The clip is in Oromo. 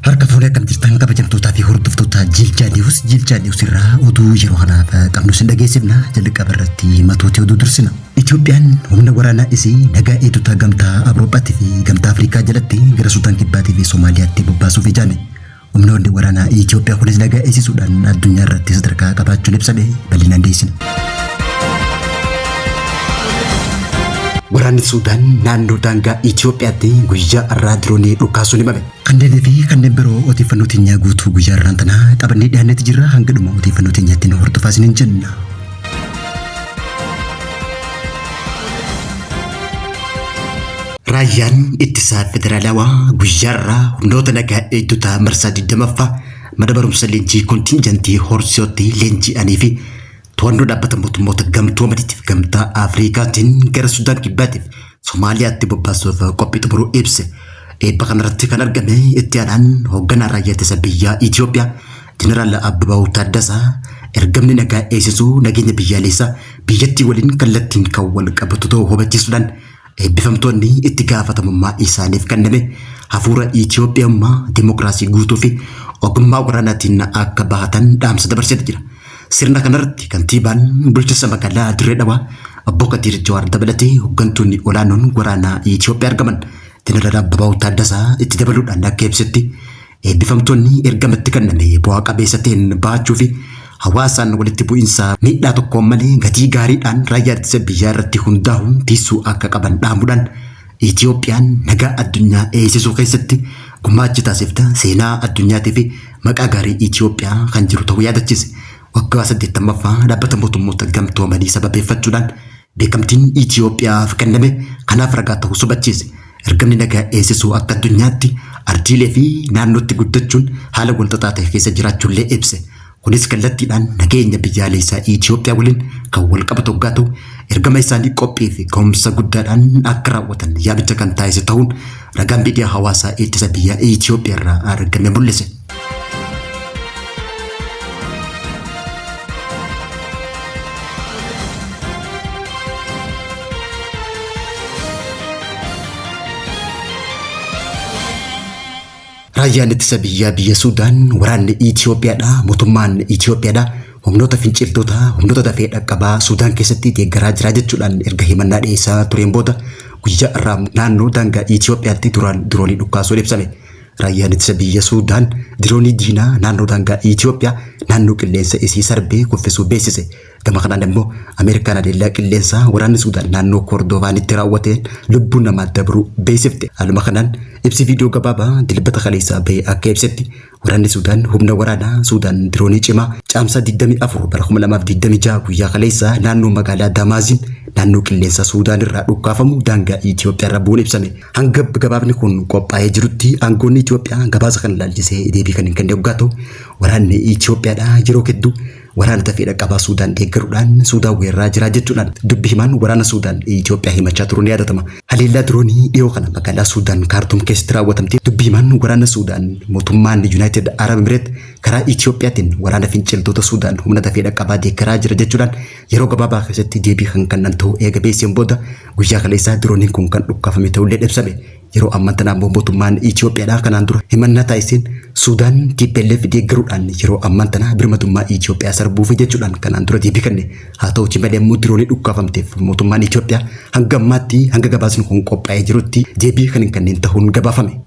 Harka fuula kam jirtan kabajamtootaa fi hordoftoota Jilchaa Niwus irraa oduu yeroo kanaaf qabnu sin dhageessifna. Jalqaba irratti matoota oduu dursina. Itoophiyaan humna waraanaa isii nagaa eegdota gamtaa Awurooppaatii fi gamtaa Afrikaa jalatti gara Sudaan Kibbaatii fi Somaaliyaatti bobbaasuuf ijaane. Humnoonni waraanaa Itoophiyaa kunis nagaa eegsisuudhaan addunyaa irratti sadarkaa qabaachuun ibsame bal'inaan dhiyeessina. Waraanni Sudaan naannoo daangaa Itoophiyaatti guyyaa har'aa diroonii dhukaasuun himame. Kanneen fi kanneen biroo odeeffannoo teenyaa guutuu guyyaa har'aan tanaa qabannee dhiyaannetti jirra. Hanga dhuma odeeffannoo teenyaatti nu hordofaa isiniin jenna. Raayyaan ittisa federaalawaa guyyaa har'aa humnoota nagaa eegdota marsaa 20ffaa mana barumsa leenjii kontinjantii Horsiyootti leenji'anii fi to'annoo dhaabbata mootummoota gamtoomaniitiif gamtaa Afrikaatiin gara Sudaan Kibbaatiif Somaaliyaatti bobbaasuuf qophii xumuruu ibse. Eebba kanarratti kan argame itti aanaan hoogganaa raayyaa ittisa biyyaa Itoophiyaa Jeneraal Abebaw Taaddasaa ergamni nagaa eegsisuu nageenya biyyaalessaa biyyattii waliin kallattiin kan wal qabatu ta'uu hubachiisuudhaan eebbifamtoonni itti gaafatamummaa isaaniif kenname hafuura Itoophiyaa dimokiraasii guutuu fi ogummaa waraanaatiin akka bahatan dhaamsa dabarseetu jira. Sirna kanarratti kantiibaan bulchiinsa magaalaa Dirree Dhawaa Obbo Kadiir Jawaar dabalatee hooggantoonni olaanoon waraanaa Itoophiyaa argaman. Jeneraal Abebaw Taaddasaa itti dabaluudhaan akka ibsetti eebbifamtoonni ergamatti kenname bu'aa qabeessa ta'een bahachuu fi hawaasaan walitti bu'iinsa miidhaa tokkoon malee gatii gaariidhaan raayyaa ittisa biyyaa irratti hundaa'uun tiisuu akka qaban dhaamuudhaan Itoophiyaan nagaa addunyaa eegsisuu keessatti gumaacha taasifte seenaa addunyaatii fi maqaa gaarii Itoophiyaa kan jiru ta'uu yaadachiise. Waggaa 80ffaa dhaabbata mootummoota gamtoomanii sababeeffachuudhaan beekamtiin Itoophiyaaf kenname kanaaf ragaa ta'uu hubachiise. Ergamni nagaa eegsisuu akka addunyaatti ardiilee fi naannootti guddachuun haala walxaxaa ta'e keessa jiraachuullee ibse. Kunis kallattiidhaan nageenya biyyaalessaa Itoophiyaa waliin kan wal qabatu hoggaa ta'u ergama isaanii qophii fi gahumsa guddaadhaan akka raawwatan yaamicha kan taasise ta'uun ragaan miidiyaa hawaasaa ittisa biyyaa Itoophiyaa irraa argame mul'ise. Raayyaan ittisa biyya Sudaan waraanni Itoophiyaadha. Mootummaan Itoophiyaadha humnoota finciltoota humnoota dafee dhaqqabaa Sudaan keessatti deeggaraa jira jechuudhaan erga himannaa dhiyeessaa tureen booda guyyaa har'aa naannoo daangaa Itoophiyaatti diroonii dhukaasuun ibsame. Raayyaan ittisa biyya Sudaan diroonii diinaa naannoo daangaa Itoophiyaa naannoo qilleensa isii sarbee kuffisuu beeksise. Gama kanaan immoo Ameerikaan adeellaa qilleensaa waraanni Sudaan naannoo Kordofaanitti raawwateen lubbuun namaa dabruu beeksifte. Haaluma kanaan ibsi viidiyoo gabaabaa dilbata kaleessaa bahee akka ibsetti waraanni Sudaan humna waraanaa Sudaan diroonii cimaa caamsaa 24 bara 2026 guyyaa kaleessaa naannoo magaalaa Damaaziin naannoo qilleensa Sudaan irraa dhukkaafamu daangaa Itoophiyaa irra bu'uun ibsame. Hanga gabaabni kun qophaa'ee jirutti aangoonni Itoophiyaa gabaasa kan ilaalchisee deebii kan hin kenne hoggaa ta'u waraanni Itoophiyaadha yeroo hedduu waraana dafee dhaqqabaa Sudaan deeggaruudhaan Sudaan weerraa jira jechuudhaan dubbi himaan waraana Sudaan Itoophiyaa himachaa turuun yaadatama. Haleellaa diroonii dhiyoo kana magaalaa Sudaan Kaartuum keessatti raawwatamte dubbi himaan waraana Sudaan mootummaan United Arab Emirates karaa Itoophiyaatiin waraana finciltoota Sudaan humna dafee dhaqqabaa deeggaraa jira jechuudhaan yeroo gabaabaa keessatti deebii kan kennan ta'uu eega beeksiseen booda guyyaa kaleessaa dirooniin kun kan dhukkaafame ta'ullee ibsame. Yeroo ammaa tana mootummaan Itoophiyaadha kanaan dura himannaa taasiseen Sudaan TPLF deeggaruudhaan yeroo ammaa tana birmadummaa Itoophiyaa sarbuuf jechuudhaan kanaan dura deebii kenne. Haa ta'uutii malee immoo diroonii dhukkaafamteef mootummaan Itoophiyaa hanga ammaatti hanga gabaasni kun qophaa'ee jirutti deebii kan hin kenneen ta'uun gabaafame.